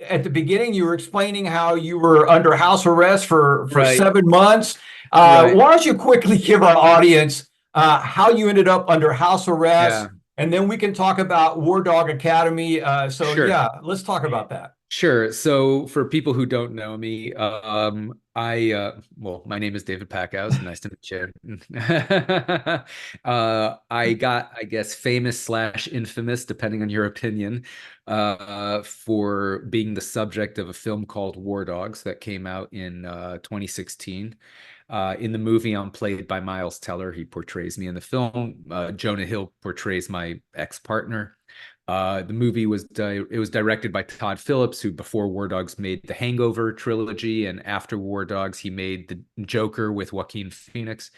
at the beginning, you were explaining how you were under house arrest for Right, 7 months. right. Why don't you quickly give our audience how you ended up under house arrest, Yeah, and then we can talk about War Dog Academy. So sure. yeah, let's talk about that. Sure. So for people who don't know me, well, my name is David Packouz. Nice to meet you. I got, I guess, famous slash infamous, depending on your opinion, for being the subject of a film called War Dogs that came out in 2016. In the movie, I'm played by Miles Teller. He portrays me in the film. Jonah Hill portrays my ex-partner. The movie was it was directed by Todd Phillips, who before War Dogs made the Hangover trilogy, and after War Dogs he made the Joker with Joaquin Phoenix.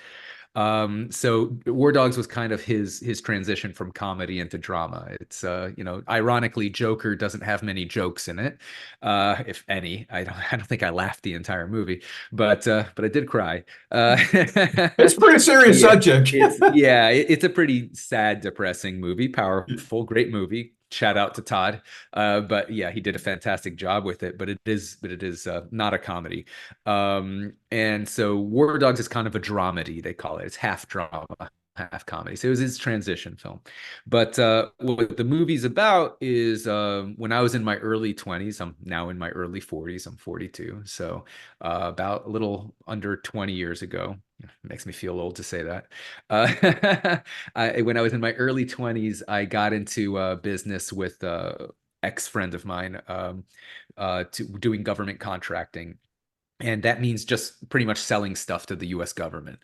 So War Dogs was kind of his transition from comedy into drama. It's ironically, Joker doesn't have many jokes in it, if any. I don't think I laughed the entire movie, but I did cry. It's a pretty serious Yeah, subject. it's a pretty sad, depressing movie. Powerful, great movie. Shout out to Todd. But yeah, he did a fantastic job with it. But it is not a comedy. And so War Dogs is kind of a dramedy, they call it. It's half drama, half comedy. So it was his transition film. But what the movie's about is when I was in my early 20s, I'm now in my early 40s, I'm 42. So about a little under 20 years ago. It makes me feel old to say that. When I was in my early 20s, I got into business with ex-friend of mine doing government contracting. And that means just pretty much selling stuff to the US government.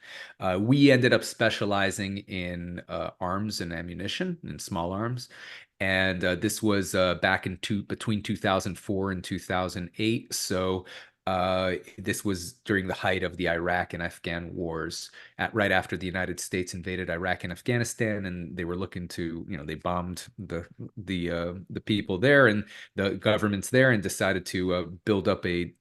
We ended up specializing in arms and ammunition and small arms. And this was back between 2004 and 2008. So this was during the height of the Iraq and Afghan wars, right after the United States invaded Iraq and Afghanistan, and they were looking to, they bombed the people there and the governments there, and decided to build up a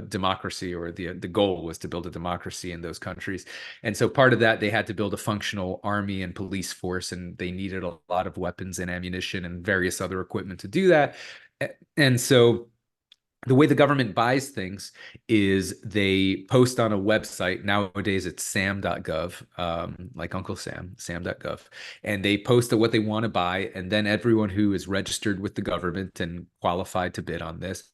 democracy, or the goal was to build a democracy in those countries. And so part of that, they had to build a functional army and police force, and they needed a lot of weapons and ammunition and various other equipment to do that. And so the way the government buys things is they post on a website. Nowadays, it's Sam.gov, like Uncle Sam, Sam.gov. And they post what they want to buy. And then everyone who is registered with the government and qualified to bid on this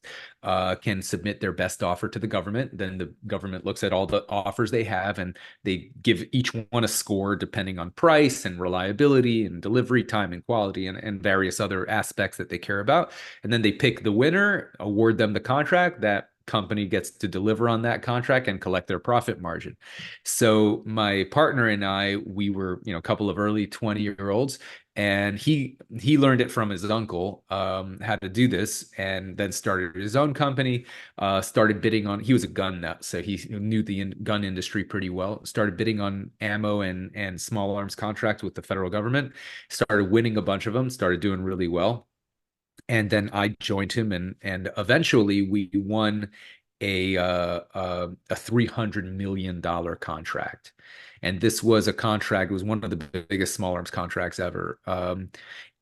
can submit their best offer to the government. Then the government looks at all the offers they have, and they give each one a score depending on price and reliability and delivery time and quality, and various other aspects that they care about. And then they pick the winner, award them the contract. That company gets to deliver on that contract and collect their profit margin. So my partner and I, we were, a couple of early 20-year-olds, and he learned it from his uncle, how to do this, and then started his own company. Started bidding on. He was a gun nut, so he knew the gun industry pretty well. Started bidding on ammo and small arms contracts with the federal government. Started winning a bunch of them. Started doing really well, and then I joined him, and eventually we won a $300 million contract. And this was a contract, it was one of the biggest small arms contracts ever.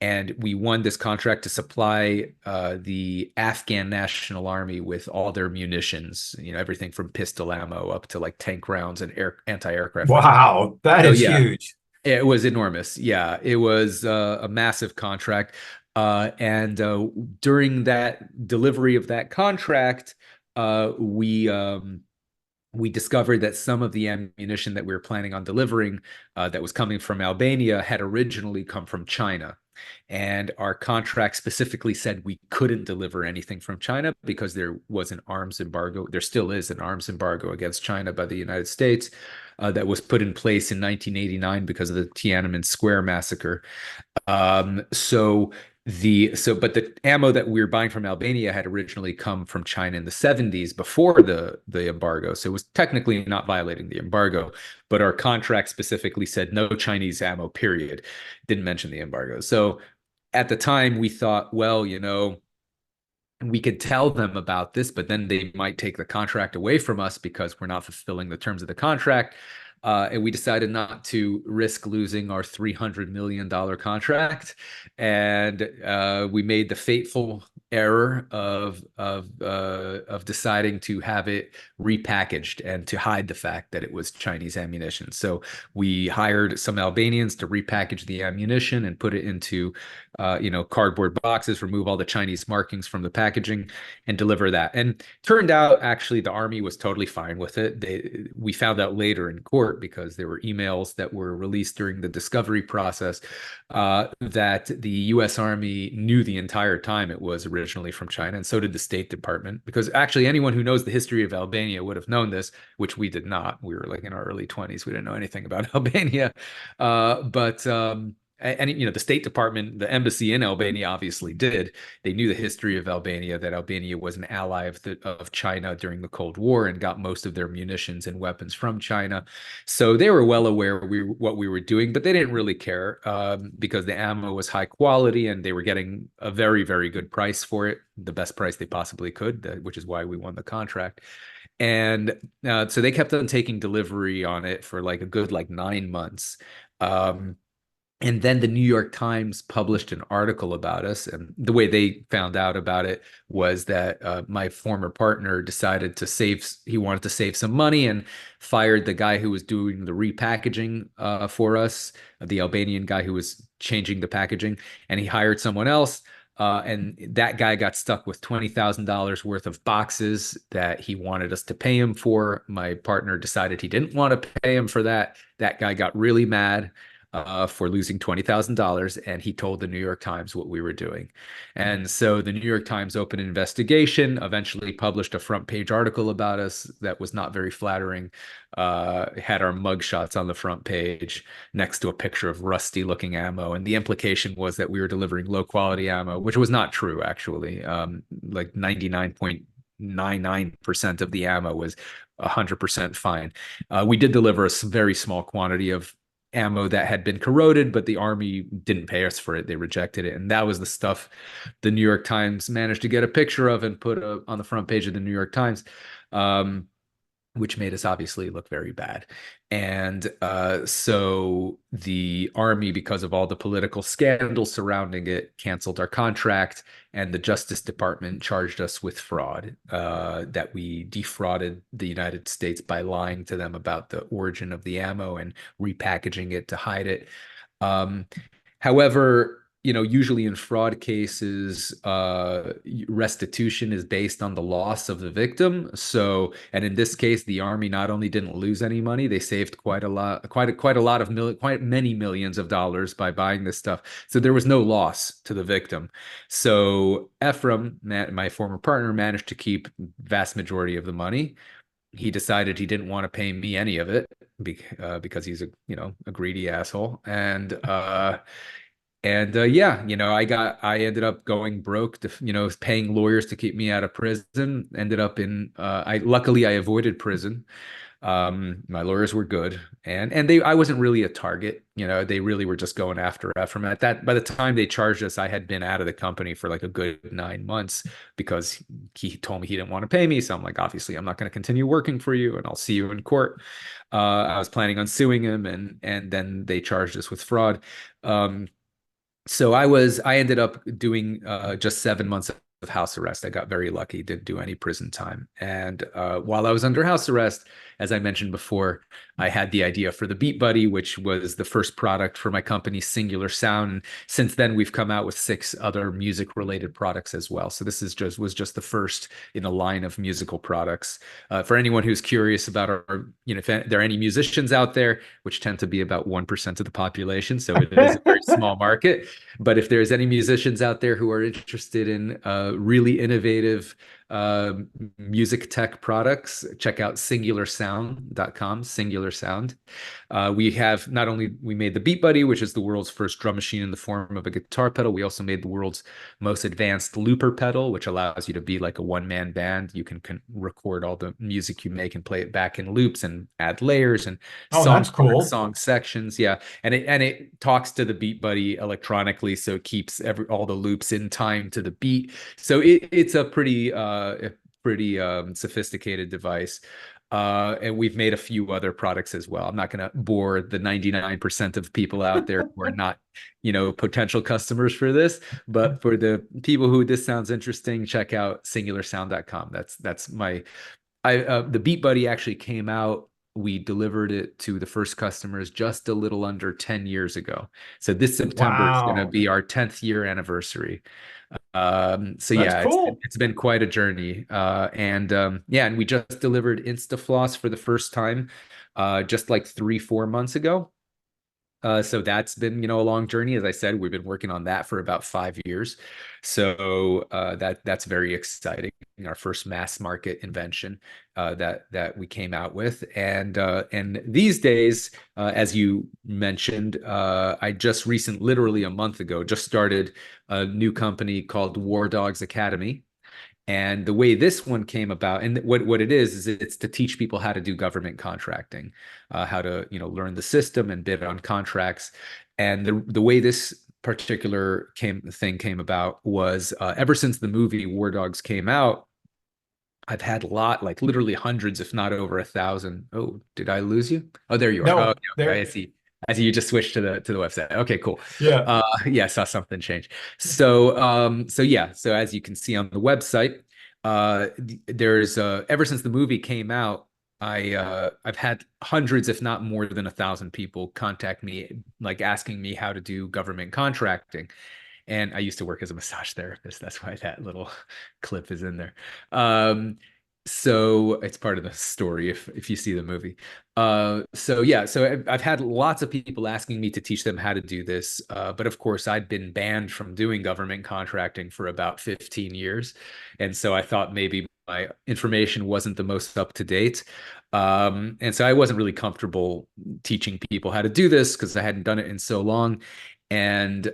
And we won this contract to supply the Afghan National Army with all their munitions, everything from pistol ammo up to like tank rounds and anti-aircraft rounds. Wow, that So is yeah, huge. it was enormous. Yeah, it was a massive contract. And during that delivery of that contract, we discovered that some of the ammunition that we were planning on delivering, that was coming from Albania, had originally come from China. And our contract specifically said we couldn't deliver anything from China because there was an arms embargo. There still is an arms embargo against China by the United States, that was put in place in 1989 because of the Tiananmen Square massacre. But the ammo that we were buying from Albania had originally come from China in the 70s before the embargo. So it was technically not violating the embargo, but our contract specifically said no Chinese ammo, period. Didn't mention the embargo. So at the time we thought, well, we could tell them about this, but then they might take the contract away from us because we're not fulfilling the terms of the contract. And we decided not to risk losing our $300 million contract. And we made the fateful error of deciding to have it repackaged and to hide the fact that it was Chinese ammunition. So we hired some Albanians to repackage the ammunition and put it into cardboard boxes, remove all the Chinese markings from the packaging, and deliver that. And turned out actually the Army was totally fine with it. We found out later in court, because there were emails that were released during the discovery process, that the U.S. Army knew the entire time it was originally from China, and so did the State Department. Because actually, anyone who knows the history of Albania would have known this, which we did not. We were like in our early 20s. We didn't know anything about Albania. But and the State Department, the embassy in Albania obviously did. They knew the history of Albania, that Albania was an ally of China during the Cold War and got most of their munitions and weapons from China. So they were well aware of what we were doing, but they didn't really care, because the ammo was high quality and they were getting a very, very good price for it, the best price they possibly could, which is why we won the contract. And so they kept on taking delivery on it for like a good 9 months. And then the New York Times published an article about us. And the way they found out about it was that my former partner decided he wanted to save some money, and fired the guy who was doing the repackaging for us, the Albanian guy who was changing the packaging, and he hired someone else. And that guy got stuck with $20,000 worth of boxes that he wanted us to pay him for. My partner decided he didn't want to pay him for that. That guy got really mad for losing $20,000, and he told the New York Times what we were doing. And so the New York Times opened an investigation, eventually published a front page article about us that was not very flattering. Had our mugshots on the front page next to a picture of rusty looking ammo. And the implication was that we were delivering low quality ammo, which was not true, actually. Like 99.99% of the ammo was 100% fine. We did deliver a very small quantity of ammo that had been corroded, but the Army didn't pay us for it. They rejected it. And that was the stuff the New York Times managed to get a picture of and put on the front page of the New York Times, which made us obviously look very bad. And so the Army, because of all the political scandals surrounding it, canceled our contract, and the Justice Department charged us with fraud, that we defrauded the United States by lying to them about the origin of the ammo and repackaging it to hide it. However, usually in fraud cases, restitution is based on the loss of the victim. So, and in this case, the Army not only didn't lose any money, they saved quite many millions of dollars by buying this stuff. So there was no loss to the victim. So Ephraim, my former partner, managed to keep vast majority of the money. He decided he didn't want to pay me any of it because he's a greedy asshole. Yeah, I ended up going broke to, paying lawyers to keep me out of prison. Ended up luckily I avoided prison. My lawyers were good, and I wasn't really a target. They really were just going after Ephraim. By the time they charged us, I had been out of the company for like a good 9 months, because he told me he didn't want to pay me. So I'm like, obviously I'm not going to continue working for you, and I'll see you in court. I was planning on suing him, and then they charged us with fraud. So I ended up doing just 7 months of house arrest. I got very lucky, didn't do any prison time. And while I was under house arrest, as I mentioned before, I had the idea for the Beat Buddy, which was the first product for my company, Singular Sound. And since then, we've come out with 6 other music-related products as well. So this was just the first in a line of musical products. For anyone who's curious about if there are any musicians out there, which tend to be about 1% of the population, so it is a very small market. But if there's any musicians out there who are interested in really innovative music tech products, check out singularsound.com. Singular Sound. We made the Beat Buddy, which is the world's first drum machine in the form of a guitar pedal. We also made the world's most advanced looper pedal, which allows you to be like a one-man band. You can record all the music you make and play it back in loops and add layers and that's cool. song sections. Yeah, and it talks to the Beat Buddy electronically, so it keeps all the loops in time to the beat. So it's a pretty sophisticated device. And we've made a few other products as well. I'm not going to bore the 99% of people out there who are not, potential customers for this, but for the people who this sounds interesting, check out singularsound.com. That's my the Beat Buddy actually came out. We delivered it to the first customers just a little under 10 years ago. So this September is going to Wow, be our 10th year anniversary. So that's yeah, cool. it's been quite a journey. And we just delivered InstaFloss for the first time, just like 3-4 months ago. So that's been, a long journey. As I said, we've been working on that for about 5 years. So that's very exciting. Our first mass market invention that we came out with, and these days, as you mentioned, I just literally a month ago, just started a new company called War Dogs Academy. And the way this one came about, and what it is it's to teach people how to do government contracting, how to learn the system and bid on contracts. And the way this particular thing came about was ever since the movie War Dogs came out, I've had like literally hundreds, if not over 1,000. Oh, did I lose you? Oh, there you are. Oh, No, okay, okay, I there. see. I see you just switched to the website. Okay, cool. Yeah. Yeah, I saw something change. So yeah, so as you can see on the website, there's ever since the movie came out, I've had hundreds, if not more than 1,000 people contact me, like asking me how to do government contracting. And I used to work as a massage therapist. That's why that little clip is in there. So it's part of the story if you see the movie. So yeah, so I've had lots of people asking me to teach them how to do this. But of course, I'd been banned from doing government contracting for about 15 years. And so I thought maybe my information wasn't the most up to date. And so I wasn't really comfortable teaching people how to do this because I hadn't done it in so long. And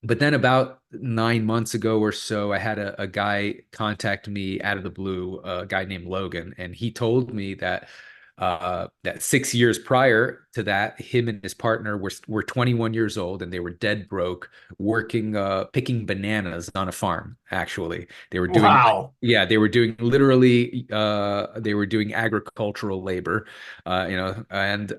but then about 9 months ago or so, I had a guy contact me out of the blue, a guy named Logan, and he told me that 6 years prior to that, him and his partner were 21 years old and they were dead broke, working picking bananas on a farm. Actually, they were doing Wow. yeah, they were doing literally they were doing agricultural labor, and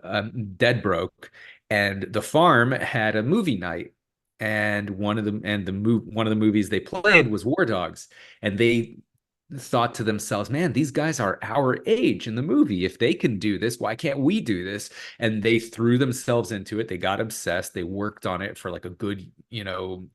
dead broke. And the farm had a movie night, and one of the movies they played was War Dogs, and they thought to themselves, man, these guys are our age in the movie. If they can do this, why can't we do this? And they threw themselves into it. They got obsessed. They worked on it for like a good,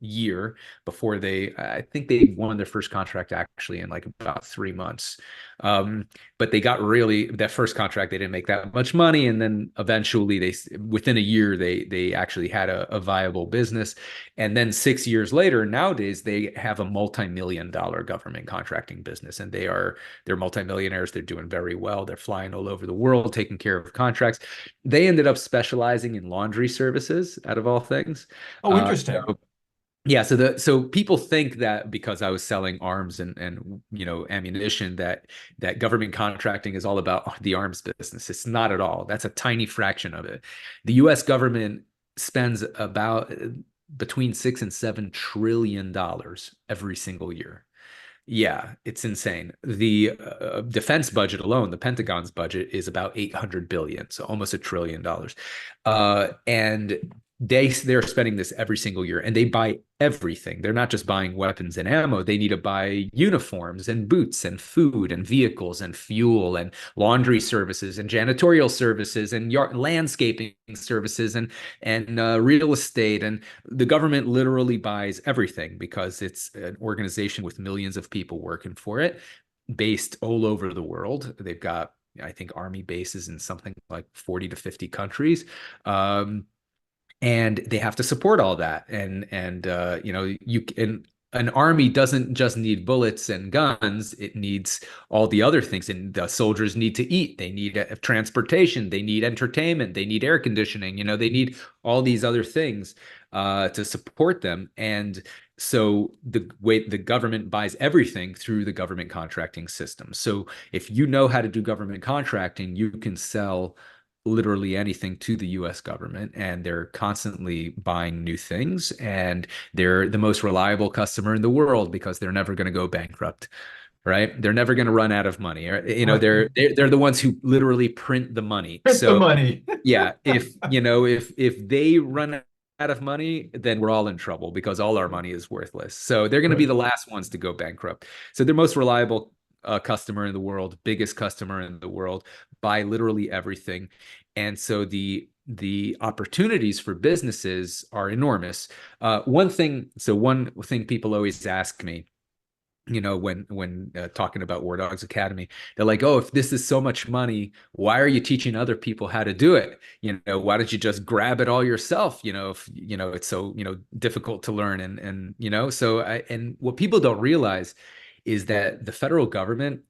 year before I think they won their first contract actually in like about 3 months. But they got that first contract, they didn't make that much money. And then eventually within a year, they actually had a viable business. And then 6 years later, nowadays, they have a multi-million-dollar government contracting business, and they're multimillionaires. They're doing very well. They're flying all over the world, taking care of contracts. They ended up specializing in laundry services, out of all things. Oh, interesting. So yeah, so people think that because I was selling arms and ammunition that government contracting is all about the arms business. It's not at all. That's a tiny fraction of it. The U.S. government spends about between $6 and $7 trillion every single year. Yeah, it's insane. The defense budget alone, the Pentagon's budget, is about 800 billion, so almost $1 trillion. And they're spending this every single year, and they buy everything. They're not just buying weapons and ammo. They need to buy uniforms and boots and food and vehicles and fuel and laundry services and janitorial services and landscaping services and real estate. And the government literally buys everything because it's an organization with millions of people working for it, based all over the world. They've got, I think, army bases in something like 40 to 50 countries. And they have to support all that. And you can an army doesn't just need bullets and guns, it needs all the other things. And the soldiers need to eat, they need transportation, they need entertainment, they need air conditioning, they need all these other things to support them. And so the way the government buys everything through the government contracting system. So if you know how to do government contracting, you can sell literally anything to the US government, and they're constantly buying new things, and they're the most reliable customer in the world because they're never going to go bankrupt. right? They're never going to run out of money. Or, Right. they're the ones who literally print the money. Print the So money. yeah, if they run out of money, then we're all in trouble because all our money is worthless. So they're going to be Right. the last ones to go bankrupt. So they're most reliable customer in the world, biggest customer in the world, buy literally everything. And so the opportunities for businesses are enormous. One thing people always ask me, when talking about War Dogs Academy, they're like, oh, if this is so much money, why are you teaching other people how to do it? Why don't you just grab it all yourself? If it's so difficult to learn, and what people don't realize is that the federal government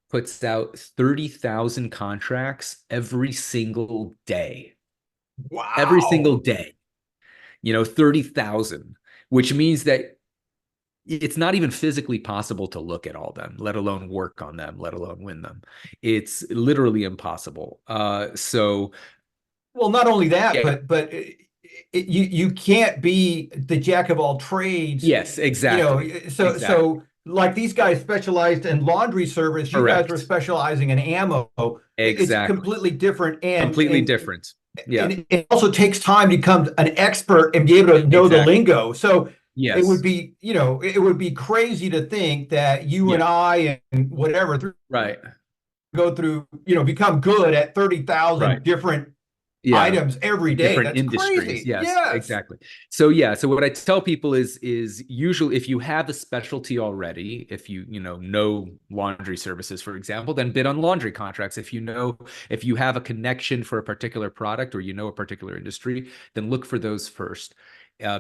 puts out 30,000 contracts every single day. Every single Wow. day, 30,000, which means that it's not even physically possible to look at all of them, let alone work on them, let alone win them. It's literally impossible. So Well, not only that, yeah, you can't be the jack of all trades, yes, exactly, exactly, so like these guys specialized in laundry service, you guys were correct, specializing in ammo. It's exactly, completely different, completely different. Yeah, and it also takes time to become an expert and be able to know the exactly. lingo. So it would Yes, be, it would be crazy to think that you and yeah, I and whatever right, go through, become good at right. 30,000 different Yeah, items every day. different That's industries. crazy. Yes, Yes. exactly. So what I tell people is usually if you have a specialty already, if you know laundry services, for example, then bid on laundry contracts. If you have a connection for a particular product or a particular industry, then look for those first.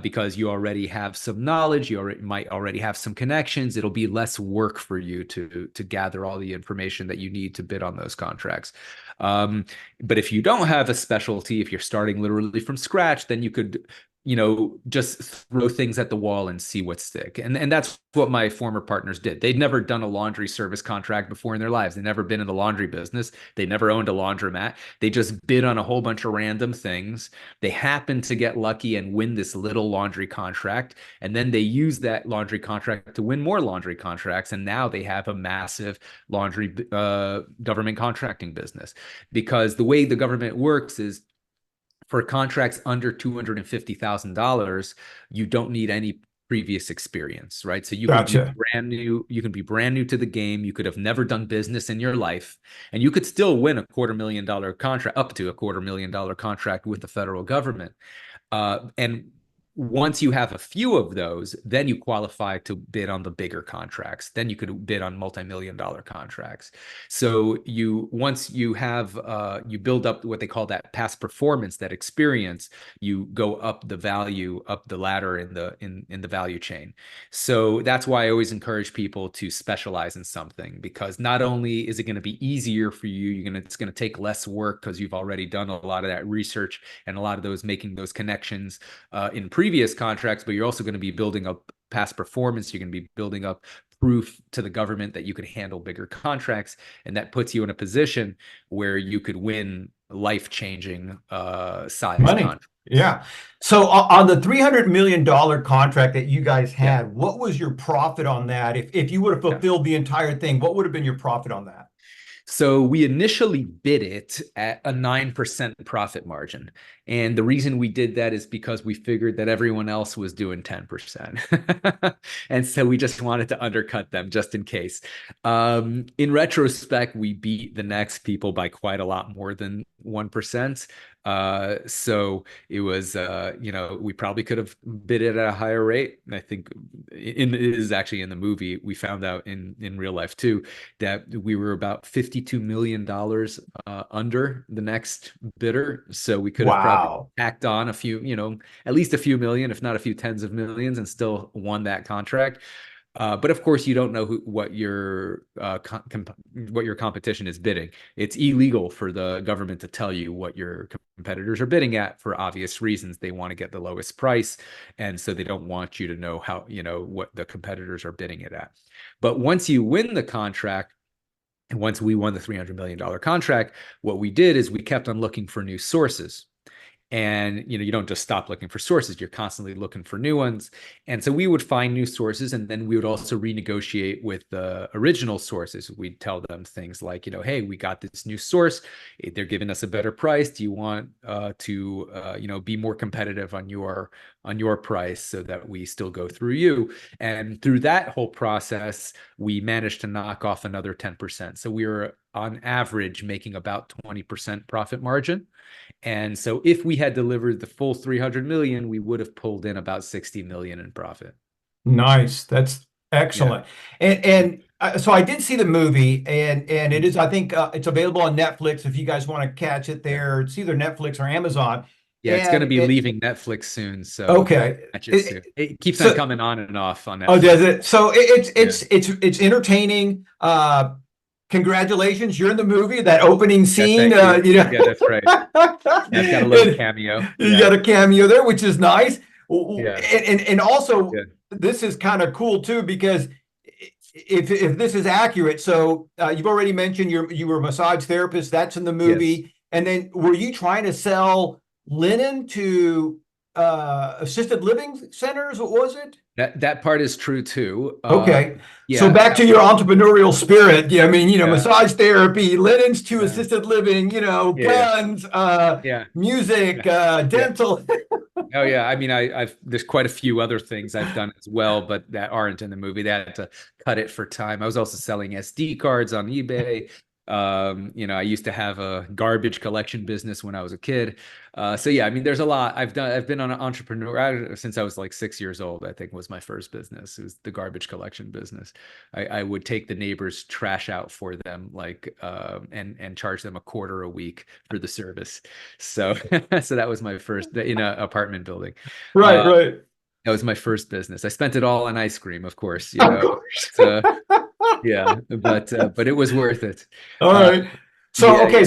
Because you already have some knowledge, might already have some connections. It'll be less work for you to gather all the information that you need to bid on those contracts. Um, but if you don't have a specialty, if you're starting literally from scratch, then you could, just throw things at the wall and see what stick. And that's what my former partners did. They'd never done a laundry service contract before in their lives. They'd never been in the laundry business. They never owned a laundromat. They just bid on a whole bunch of random things. They happened to get lucky and win this little laundry contract. And then they use that laundry contract to win more laundry contracts. And now they have a massive laundry government contracting business, because the way the government works is for contracts under $250,000, you don't need any previous experience, right? So you can be Gotcha. brand new, to the game. You could have never done business in your life, and you could still win a $250,000 contract, up to a $250,000 contract with the federal government. And once you have a few of those, then you qualify to bid on the bigger contracts. Then you could bid on multi-million-dollar contracts. So once you have you build up what they call that past performance, that experience, you go up the ladder in the value chain. So that's why I always encourage people to specialize in something, because not only is it going to be easier for you, it's going to take less work because you've already done a lot of that research and a lot of making those connections in previous contracts, but you're also going to be building up past performance. You're going to be building up proof to the government that you can handle bigger contracts, and that puts you in a position where you could win life-changing size Money. contracts. Yeah. So on the $300 million contract that you guys Yeah. had, what was your profit on that? If you would have Yeah. fulfilled the entire thing, what would have been your profit on that? So we initially bid it at a 9% profit margin. And the reason we did that is because we figured that everyone else was doing 10%. And so we just wanted to undercut them just in case. In retrospect, we beat the next people by quite a lot more than 1%. So it was, we probably could have bid it at a higher rate. And I think it is actually in the movie, we found out in real life too, that we were about $52 million under the next bidder. So we could have probably Wow. tacked on a few, at least a few million, if not a few tens of millions, and still won that contract. But of course, you don't know what your competition is bidding. It's illegal for the government to tell you what your competitors are bidding at, for obvious reasons. They want to get the lowest price, and so they don't want you to know what the competitors are bidding it at. But once you win the contract, and once we won the $300 million contract, what we did is we kept on looking for new sources. And you don't just stop looking for sources, you're constantly looking for new ones. And so we would find new sources, and then we would also renegotiate with the original sources. We'd tell them things like, hey, we got this new source, they're giving us a better price, do you want to be more competitive on your price, so that we still go through you. And through that whole process, we managed to knock off another 10%. So we were on average making about 20% profit margin. And so if we had delivered the full 300 million, we would have pulled in about 60 million in profit. Nice. That's excellent. So I did see the movie, and it is, I think, it's available on Netflix if you guys want to catch it there. It's either Netflix or Amazon. Yeah, it's going to And be leaving Netflix soon, so okay. catch it soon. It keeps on So, coming on and off on oh, Netflix. does it? So Yeah. it's entertaining. Congratulations, you're in the movie. That opening scene, Thank you. you know. Yeah, that's right. Yeah, I've got a little cameo. You got a cameo there, which is nice. Yeah. And also, Yeah. this is kind of cool too, because if this is accurate, so you've already mentioned you were a massage therapist. That's in the movie. Yes. And then were you trying to sell linen to assisted living centers? What was it? That part is true too. Okay. So Yeah. back to your entrepreneurial spirit. Yeah, I mean, Yeah. massage therapy, linens to Yeah. assisted living, Yeah. guns, Yeah. music, Yeah. dental. Oh yeah, I mean, I've there's quite a few other things I've done as well, but that aren't in the movie. They had to cut it for time. I was also selling SD cards on eBay. I used to have a garbage collection business when I was a kid. So yeah, I mean, there's a lot I've done. I've been an entrepreneur since I was like 6 years old, I think was my first business. It was the garbage collection business. I would take the neighbors' trash out for them, like, and charge them a quarter a week for the service. So, so that was my first in an apartment building. Right, right. That was my first business. I spent it all on ice cream, of course, Of course. yeah, but it was worth it. All right. So Yeah, okay,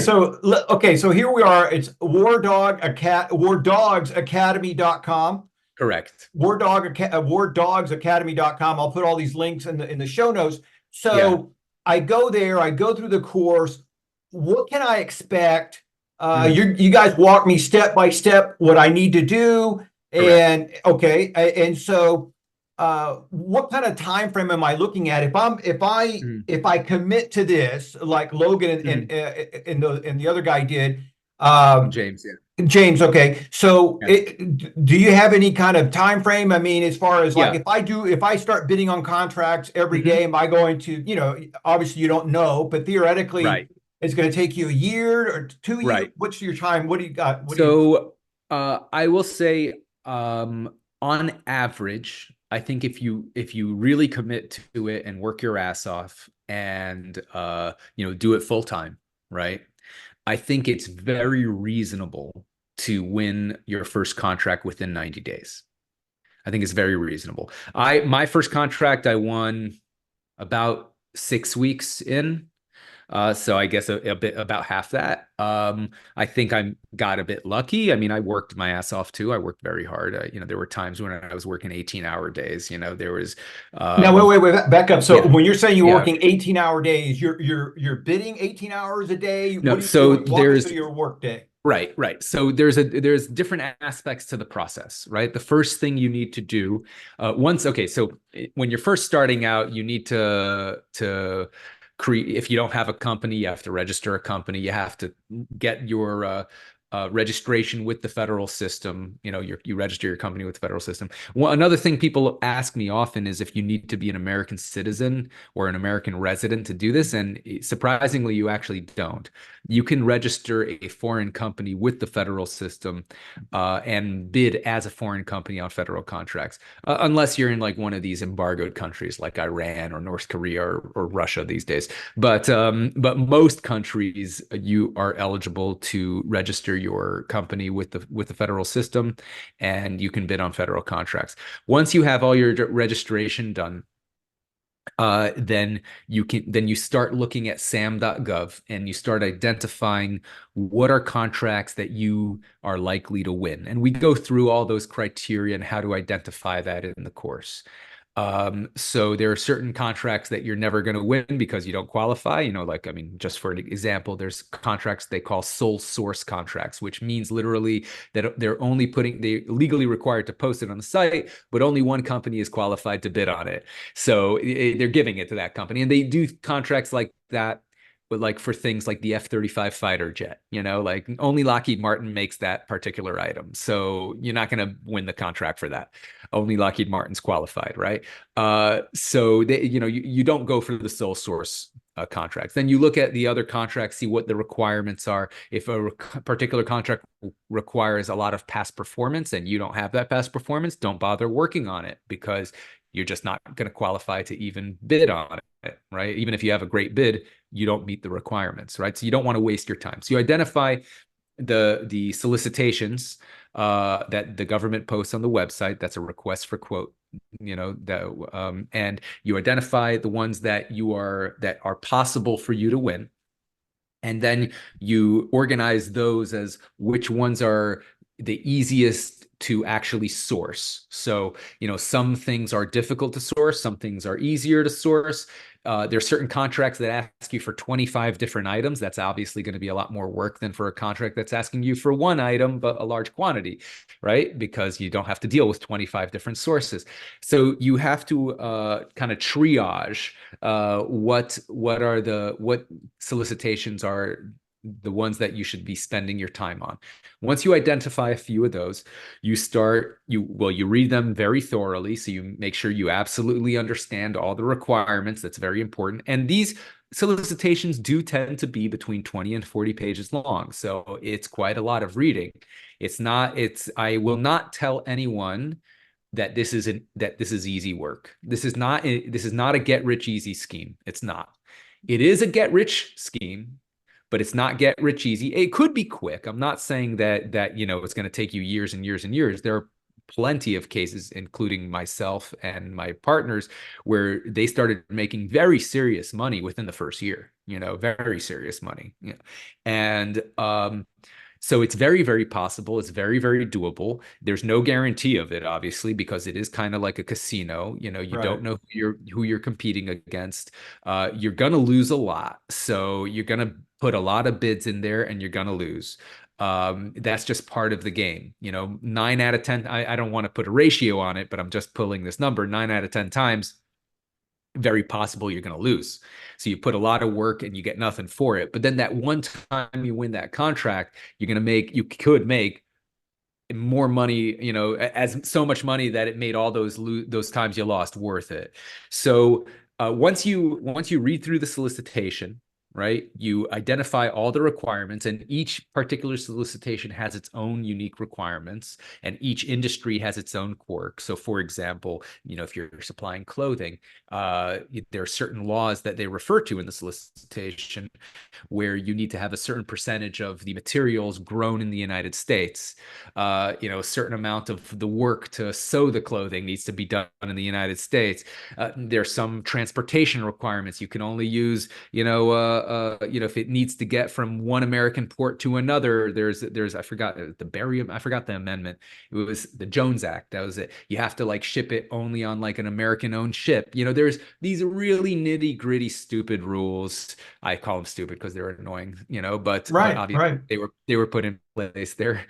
yeah, so here we are. It's wardogsacademy.com. correct. Warddogsacademy.com. I'll put all these links in the show notes. So Yeah. I go there, I go through the course. What can I expect? You guys walk me step by step what I need to do. Correct. And okay, and so what kind of time frame am I looking at? If I commit to this, like Logan and the other guy did, James, yeah. James, okay. So Yeah. do you have any kind of time frame? I mean, as far as like Yeah. if I start bidding on contracts every day, am I going to, obviously you don't know, but theoretically Right. it's going to take you a year or 2 years. Right. What's your time? What do you got? I will say, on average, I think if you really commit to it and work your ass off and do it full time, right? I think it's very reasonable to win your first contract within 90 days. I think it's very reasonable. My first contract I won about 6 weeks in. So I guess a bit about half that. I think I got a bit lucky. I mean, I worked my ass off too. I worked very hard. There were times when I was working 18-hour days. There was Now, wait, back up. So yeah. when you're saying you're Yeah. working 18-hour days, you're bidding 18 hours a day. No, What are you so doing? Walk me through your work day. Right. So there's different aspects to the process, right? The first thing you need to do so when you're first starting out, you need to create. If you don't have a company, you have to register a company. You have to get your registration with the federal system. You register your company with the federal system. Another thing people ask me often is if you need to be an American citizen or an American resident to do this, and surprisingly, you actually don't. You can register a foreign company with the federal system and bid as a foreign company on federal contracts, unless you're in like one of these embargoed countries like Iran or North Korea or Russia these days. But most countries, you are eligible to register your company with the federal system, and you can bid on federal contracts. Once you have all your registration done, then you start looking at Sam.Gov and you start identifying what are contracts that you are likely to win. And we go through all those criteria and how to identify that in the course. So there are certain contracts that you're never going to win because you don't qualify. Like, I mean, just for an example, there's contracts they call sole source contracts, which means literally that they're legally required to post it on the site, but only one company is qualified to bid on it. So they're giving it to that company, and they do contracts like that. But like for things like the F-35 fighter jet, like only Lockheed Martin makes that particular item. So you're not going to win the contract for that. Only Lockheed Martin's qualified, right? So you don't go for the sole source contracts. Then you look at the other contracts, see what the requirements are. If a particular contract requires a lot of past performance and you don't have that past performance, don't bother working on it, because you're just not going to qualify to even bid on it, right? Even if you have a great bid, you don't meet the requirements, right? So you don't want to waste your time. So you identify the solicitations that the government posts on the website. That's a request for quote, and you identify the ones that are possible for you to win. And then you organize those as which ones are the easiest to actually source. So, some things are difficult to source, some things are easier to source. There are certain contracts that ask you for 25 different items. That's obviously going to be a lot more work than for a contract that's asking you for one item, but a large quantity, right? Because you don't have to deal with 25 different sources. So you have to kind of triage what solicitations are the ones that you should be spending your time on. Once you identify a few of those, you read them very thoroughly. So you make sure you absolutely understand all the requirements. That's very important. And these solicitations do tend to be between 20 and 40 pages long. So it's quite a lot of reading. I will not tell anyone that this is easy work. This is not a get rich easy scheme. It's not. It is a get rich scheme, but it's not get rich easy. It could be quick. I'm not saying that it's going to take you years and years and years. There are plenty of cases, including myself and my partners, where they started making very serious money within the first year, very serious money. And so it's very, very possible. It's very, very doable. There's no guarantee of it, obviously, because it is kind of like a casino. You Right. don't know who you're competing against. You're gonna lose a lot, so you're gonna put a lot of bids in there, and you're gonna lose. That's just part of the game. 9 out of 10. I don't want to put a ratio on it, but I'm just pulling this number. 9 out of 10 times, very possible you're going to lose. So you put a lot of work and you get nothing for it. But then that one time you win that contract, you could make more money, as so much money that it made all those times you lost worth it. So once you read through the solicitation, right, you identify all the requirements, and each particular solicitation has its own unique requirements, and each industry has its own quirk. So for example, if you're supplying clothing, there are certain laws that they refer to in the solicitation where you need to have a certain percentage of the materials grown in the United States. A certain amount of the work to sew the clothing needs to be done in the United States. There's some transportation requirements. You can only use, if it needs to get from one American port to another, I forgot the amendment. It was the Jones Act. That was it. You have to like ship it only on like an American owned ship. There's these really nitty gritty stupid rules. I call them stupid because they're annoying, but obviously right. they were put in place there.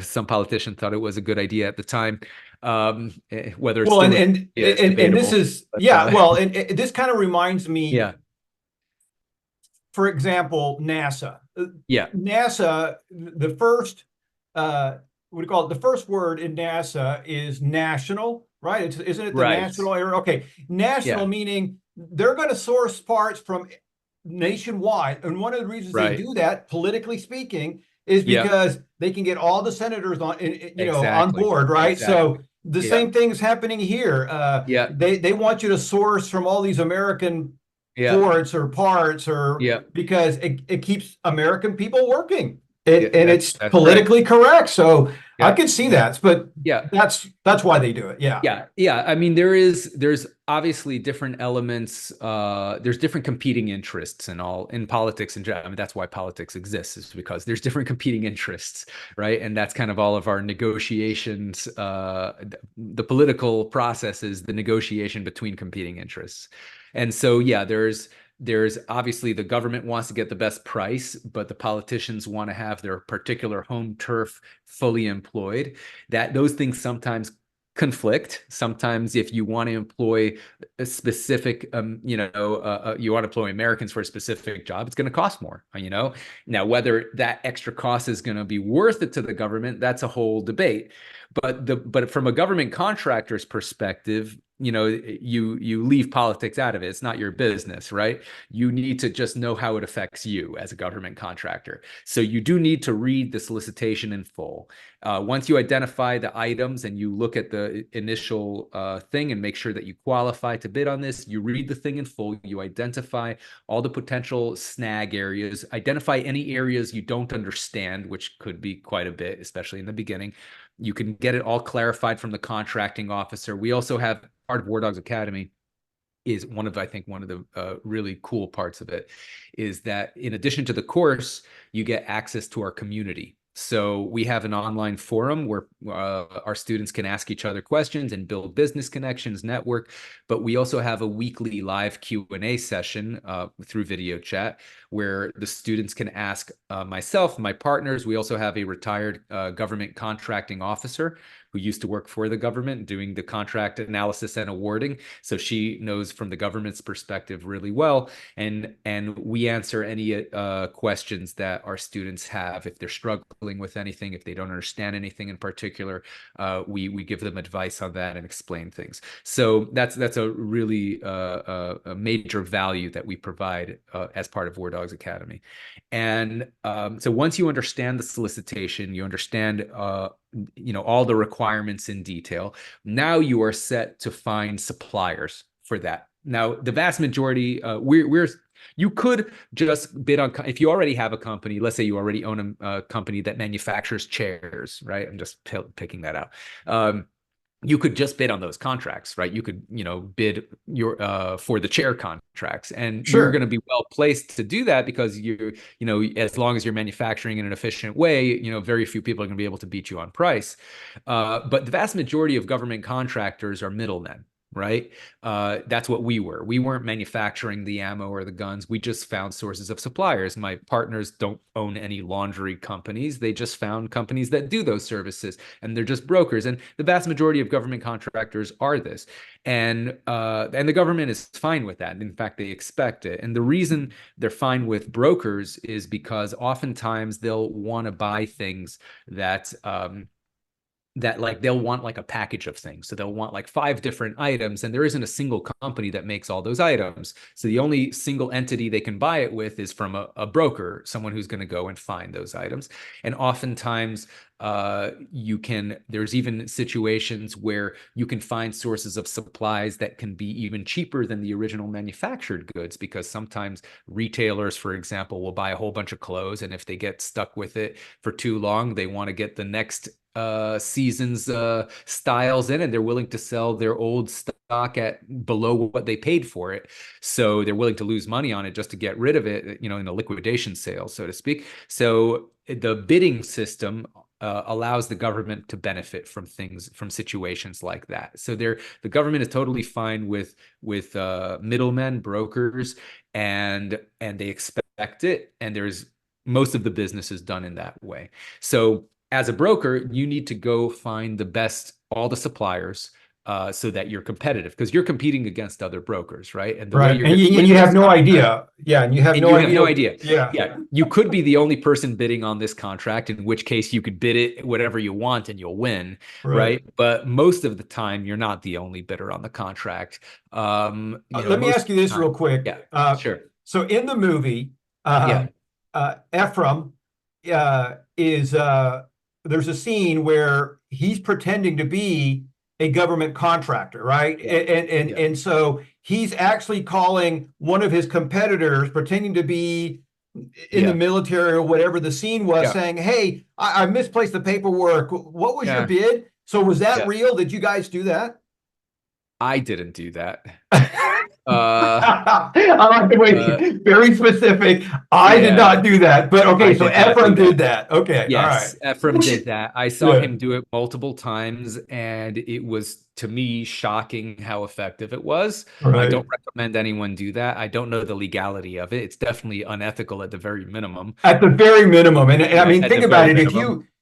Some politician thought it was a good idea at the time. Whether it's and this is, but, and this kind of reminds me, yeah. For example, NASA. Yeah. NASA, the first, what do you call it? The first word in NASA is national, right? Isn't it the Right. national area? Okay. National meaning they're going to source parts from nationwide. And one of the reasons they do that, politically speaking, is because they can get all the senators on, on board, right? Exactly. So the same thing is happening here. They want you to source from all these American ports or parts, or because it keeps American people working, and it's politically correct. So I can see that, but yeah, that's why they do it. Yeah. Yeah. I mean, there's obviously different elements. There's different competing interests in politics, and I mean that's why politics exists, is because there's different competing interests, right? And that's kind of all of our negotiations. The political process is the negotiation between competing interests, and so yeah, there's obviously the government wants to get the best price, but the politicians want to have their particular home turf fully employed. That those things sometimes conflict. Sometimes if you want to employ a specific, you want to employ Americans for a specific job, it's going to cost more, Now, whether that extra cost is going to be worth it to the government, that's a whole debate. But from a government contractor's perspective, you leave politics out of it. It's not your business, right? You need to just know how it affects you as a government contractor. So you do need to read the solicitation in full. Once you identify the items and you look at the initial thing and make sure that you qualify to bid on this, you read the thing in full, you identify all the potential snag areas, identify any areas you don't understand, which could be quite a bit, especially in the beginning. You can get it all clarified from the contracting officer. We also have part of War Dogs Academy is one of the really cool parts of it is that in addition to the course, you get access to our community. So we have an online forum where our students can ask each other questions and build business connections, network. But we also have a weekly live Q&A session through video chat where the students can ask myself, my partners. We also have a retired government contracting officer who used to work for the government doing the contract analysis and awarding. So she knows from the government's perspective really well. And we answer any questions that our students have. If they're struggling with anything, if they don't understand anything in particular, we give them advice on that and explain things. So that's a really a major value that we provide as part of War Dogs Academy. And so once you understand the solicitation, you understand all the requirements in detail. Now you are set to find suppliers for that. Now, the vast majority, you could just bid on, if you already have a company, let's say you already own a company that manufactures chairs, right? I'm just picking that out. You could just bid on those contracts, right? You could, bid for the chair contracts, and Sure. You're going to be well placed to do that because as long as you're manufacturing in an efficient way, very few people are going to be able to beat you on price. But the vast majority of government contractors are middlemen. Right? That's what we were. We weren't manufacturing the ammo or the guns. We just found sources of suppliers. My partners don't own any laundry companies. They just found companies that do those services, and they're just brokers. And the vast majority of government contractors are this. And the government is fine with that. In fact, they expect it. And the reason they're fine with brokers is because oftentimes they'll want to buy things that like they'll want like a package of things. So they'll want like 5 different items, and there isn't a single company that makes all those items. So the only single entity they can buy it with is from a broker, someone who's going to go and find those items. And oftentimes there's even situations where you can find sources of supplies that can be even cheaper than the original manufactured goods, because sometimes retailers, for example, will buy a whole bunch of clothes, and if they get stuck with it for too long, they want to get the next season's styles in, and they're willing to sell their old stock at below what they paid for it. So they're willing to lose money on it just to get rid of it, in a liquidation sale, so to speak. So the bidding system allows the government to benefit from situations like that. So the government is totally fine with middlemen, brokers, and they expect it. And there's most of the business is done in that way. So as a broker, you need to go find all the suppliers, so that you're competitive, because you're competing against other brokers, right? And you have no idea. Yeah, and you have no idea. Yeah, you could be the only person bidding on this contract, in which case you could bid it whatever you want and you'll win, right? But most of the time, you're not the only bidder on the contract. Let me ask you this real quick. Yeah, sure. So in the movie, Ephraim there's a scene where he's pretending to be a government contractor, right? And so he's actually calling one of his competitors, pretending to be in the military or whatever the scene was, saying, hey, I misplaced the paperwork. What was your bid? So was that real? Did you guys do that? I didn't do that. I like the way very specific. I did not do that, but okay. So Ephraim did that. Okay, yes, all right. Ephraim did that. I saw him do it multiple times, and it was, to me, shocking how effective it was. I don't recommend anyone do that. I don't know the legality of it. It's definitely unethical at the very minimum. At the very minimum, and I mean, think about it.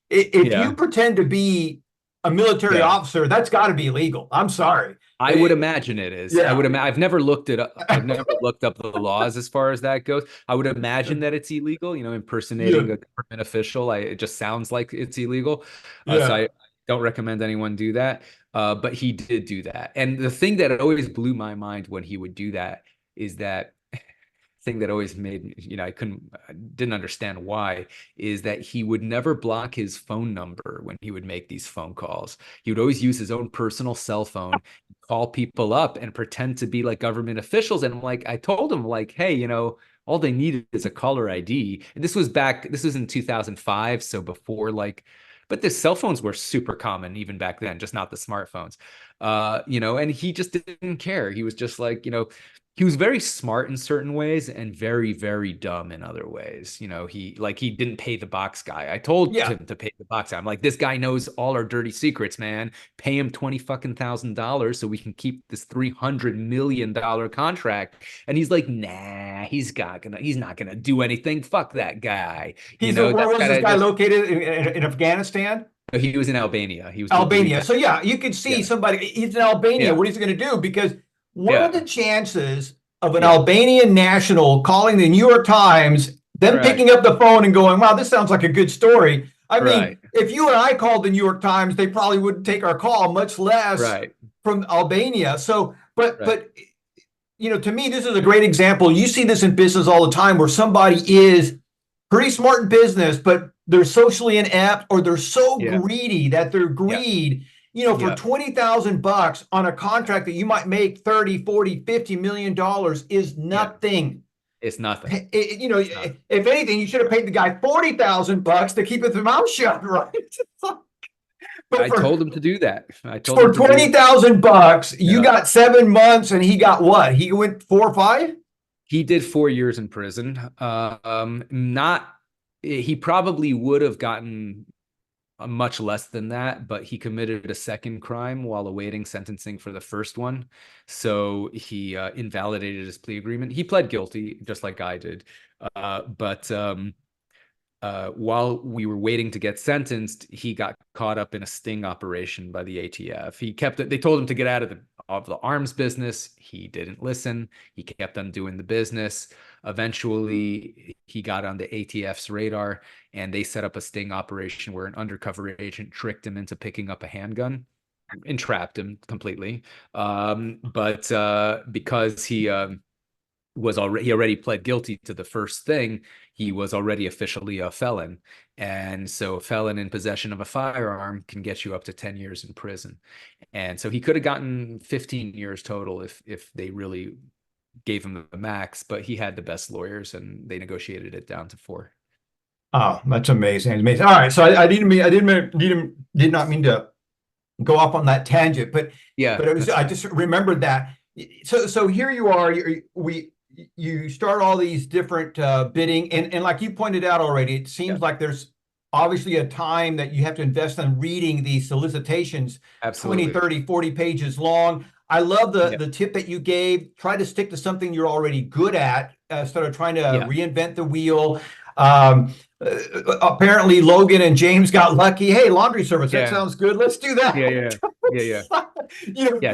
If you pretend to be a military officer, that's got to be illegal. I'm sorry. I would imagine it is. I would imagine. I've never looked it up. I've never looked up the laws as far as that goes. I would imagine that it's illegal. You know, impersonating a government official. It just sounds like it's illegal. So I don't recommend anyone do that. But he did do that. And the thing that always blew my mind when he would do that is that thing that always made me, you know, I didn't understand why, is that he would never block his phone number when he would make these phone calls. He would always use his own personal cell phone, call people up and pretend to be like government officials. And I'm like, I told him, like, hey, you know, all they needed is a caller ID. And this was in 2005. So before, like, but the cell phones were super common even back then, just not the smartphones. You know, and he just didn't care. He was just like, you know, he was very smart in certain ways and very, very dumb in other ways. You know, he didn't pay the box guy. I told him to pay the box guy. I'm like, this guy knows all our dirty secrets, man. Pay him $20,000 so we can keep this $300 million contract. And he's like, nah, he's not gonna do anything. Fuck that guy. Where was this guy located in Afghanistan? He was in Albania. He was Albania. So yeah, you could see somebody. He's in Albania. What he's going to do? Because what are the chances of an Albanian national calling the New York Times, then picking up the phone and going, wow, this sounds like a good story? I mean, if you and I called the New York Times, they probably wouldn't take our call, much less from Albania. So, but you know, to me, this is a great example. You see this in business all the time where somebody is pretty smart in business, but they're socially inept or they're so greedy that their greed, you know, for $20,000 on a contract that you might make 30, 40, $50 million is nothing. It's nothing. You know, if anything, you should have paid the guy $40,000 to keep his mouth shut, right? I told him to do that. I told him for $20,000, you got 7 months, and he got what? He went 4 or 5. He did 4 years in prison. He probably would have gotten much less than that, but he committed a second crime while awaiting sentencing for the first one. So he invalidated his plea agreement. He pled guilty, just like I did. But while we were waiting to get sentenced, he got caught up in a sting operation by the ATF. They told him to get out of the arms business. He didn't listen. He kept on doing the business. Eventually, he got on the ATF's radar, and they set up a sting operation where an undercover agent tricked him into picking up a handgun, entrapped him completely. But because he already pled guilty to the first thing, he was already officially a felon. And so a felon in possession of a firearm can get you up to 10 years in prison. And so he could have gotten 15 years total if they really gave him the max, but he had the best lawyers and they negotiated it down to 4. Oh, that's amazing. Amazing. All right. So I did not mean to go off on that tangent, but I just remembered that. So here you are, you start all these different bidding, and like you pointed out already, it seems like there's obviously a time that you have to invest in reading these solicitations. Absolutely. 20, 30, 40 pages long. I love the tip that you gave. Try to stick to something you're already good at instead of trying to reinvent the wheel. Apparently Logan and James got lucky. Hey, laundry service, that sounds good. Let's do that.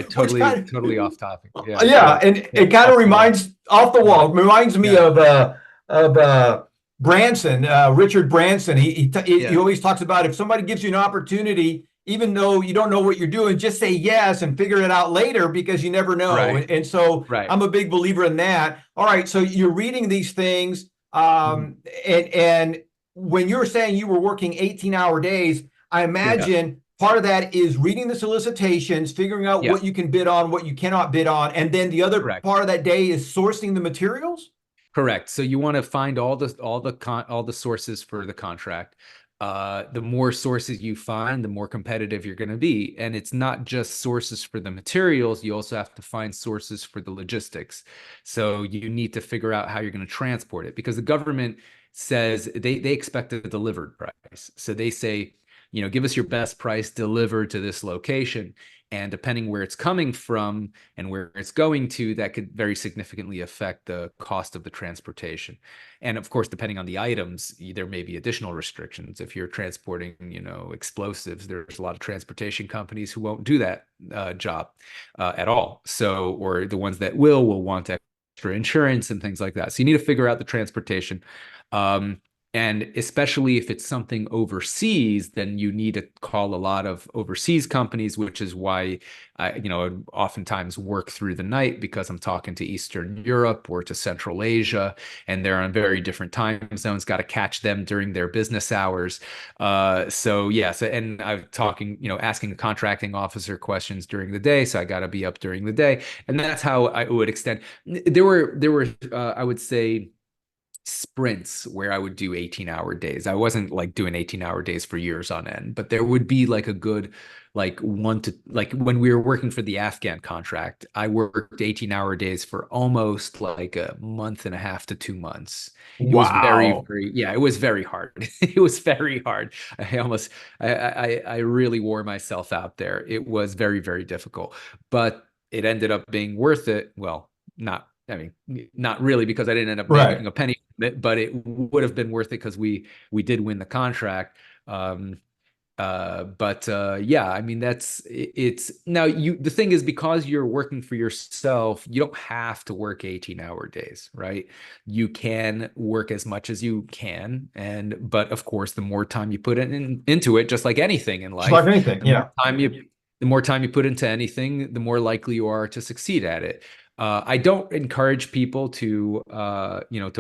Totally off topic. And it kind of reminds off the wall. Reminds me of Branson, Richard Branson. He always talks about if somebody gives you an opportunity, even though you don't know what you're doing, just say yes and figure it out later because you never know. And so I'm a big believer in that. All right, so you're reading these things, and when you're saying you were working 18-hour days, I imagine part of that is reading the solicitations, figuring out what you can bid on, what you cannot bid on, and then the other part of that day is sourcing the materials? Correct. So you want to find all the sources for the contract. The more sources you find, the more competitive you're going to be. And it's not just sources for the materials. You also have to find sources for the logistics. So you need to figure out how you're going to transport it, because the government says they expect a delivered price. So they say, give us your best price delivered to this location. And depending where it's coming from and where it's going to, that could very significantly affect the cost of the transportation. And of course, depending on the items, there may be additional restrictions. If you're transporting, explosives, there's a lot of transportation companies who won't do that job at all. So, or the ones that will want extra insurance and things like that. So you need to figure out the transportation. And especially if it's something overseas, then you need to call a lot of overseas companies, which is why I oftentimes work through the night, because I'm talking to Eastern Europe or to Central Asia, and they're on very different time zones. Got to catch them during their business hours. So yes, and I'm talking, asking the contracting officer questions during the day. So I got to be up during the day, and that's how I would extend. There were I would say sprints where I would do 18-hour days. I wasn't like doing 18-hour days for years on end, but there would be like a good when we were working for the Afghan contract, I worked 18-hour days for almost like a month and a half to 2 months. It was it was very hard. It was very hard. I really wore myself out there. It was very, very difficult, but it ended up being worth it. Well, not really, because I didn't end up making a penny from it, but it would have been worth it because we did win the contract. Yeah, I mean, it's now the thing is, because you're working for yourself, you don't have to work 18-hour days, right? You can work as much as you can, but of course, the more time you put into it, just like anything in life, the more time you put into anything, the more likely you are to succeed at it. I don't encourage people to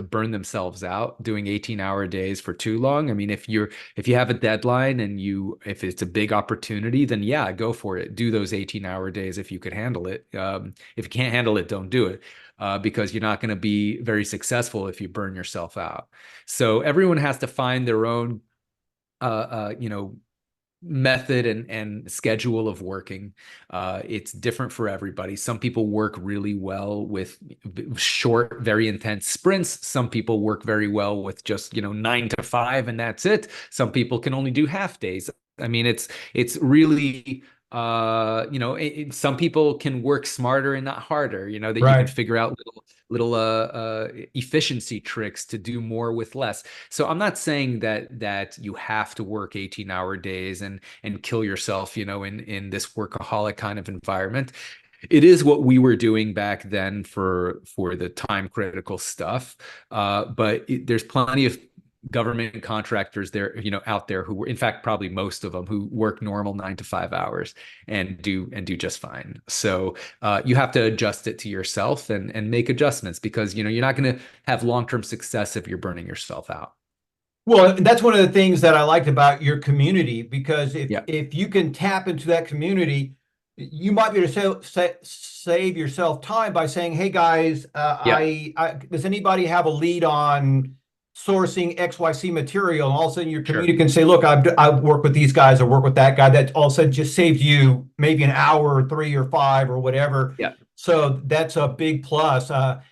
burn themselves out doing 18-hour days for too long. I mean, if you have a deadline and if it's a big opportunity, then yeah, go for it. Do those 18-hour days if you could handle it. If you can't handle it, don't do it, because you're not going to be very successful if you burn yourself out. So everyone has to find their own, method and schedule of working. It's different for everybody. Some people work really well with short, very intense sprints. Some people work very well with just 9 to 5 and that's it. Some people can only do half days. I mean, it's really some people can work smarter and not harder, that you can figure out little efficiency tricks to do more with less. So I'm not saying that you have to work 18-hour days and kill yourself, in this workaholic kind of environment. It is what we were doing back then for the time critical stuff. But there's plenty of government contractors there, out there who, in fact, probably most of them, who work normal 9 to 5 hours and do just fine. So you have to adjust it to yourself and make adjustments, because you're not going to have long-term success if you're burning yourself out. Well, that's one of the things that I liked about your community, because if you can tap into that community, you might be able to save yourself time by saying, hey guys, does anybody have a lead on sourcing XYZ material? And all of a sudden your community can say, look, I work with these guys, I work with that guy. That all of a sudden just saved you maybe an hour or 3 or 5 or whatever. Yeah. So that's a big plus.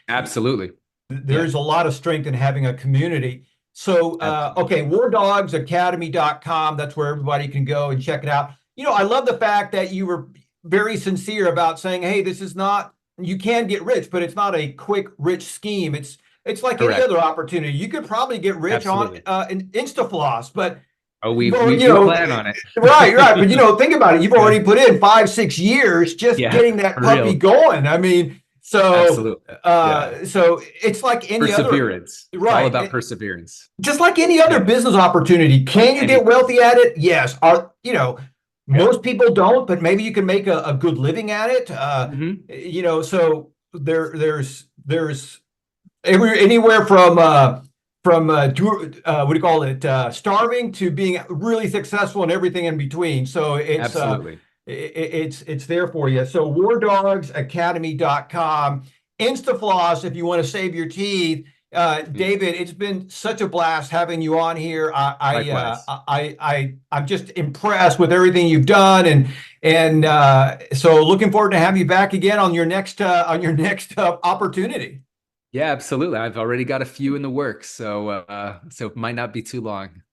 Absolutely. There's a lot of strength in having a community. So, okay, wardogsacademy.com. That's where everybody can go and check it out. I love the fact that you were very sincere about saying, hey, this is not, you can get rich, but it's not a quick rich scheme. It's like any other opportunity. You could probably get rich on an InstaFloss, but we plan on it. Right. But think about it. You've already put in 5-6 years just getting that puppy going. I mean, so so it's like any perseverance. Other, right? All about perseverance. Just like any other business opportunity. Can you get wealthy at it? Yes. Most people don't, but maybe you can make a good living at it. So there's anywhere from what do you call it? Starving to being really successful and everything in between. So it's absolutely. It's there for you. So wardogsacademy.com. InstaFloss, if you want to save your teeth. David, it's been such a blast having you on here. I'm just impressed with everything you've done, and so looking forward to having you back again on your next opportunity. Yeah, absolutely. I've already got a few in the works, so it might not be too long.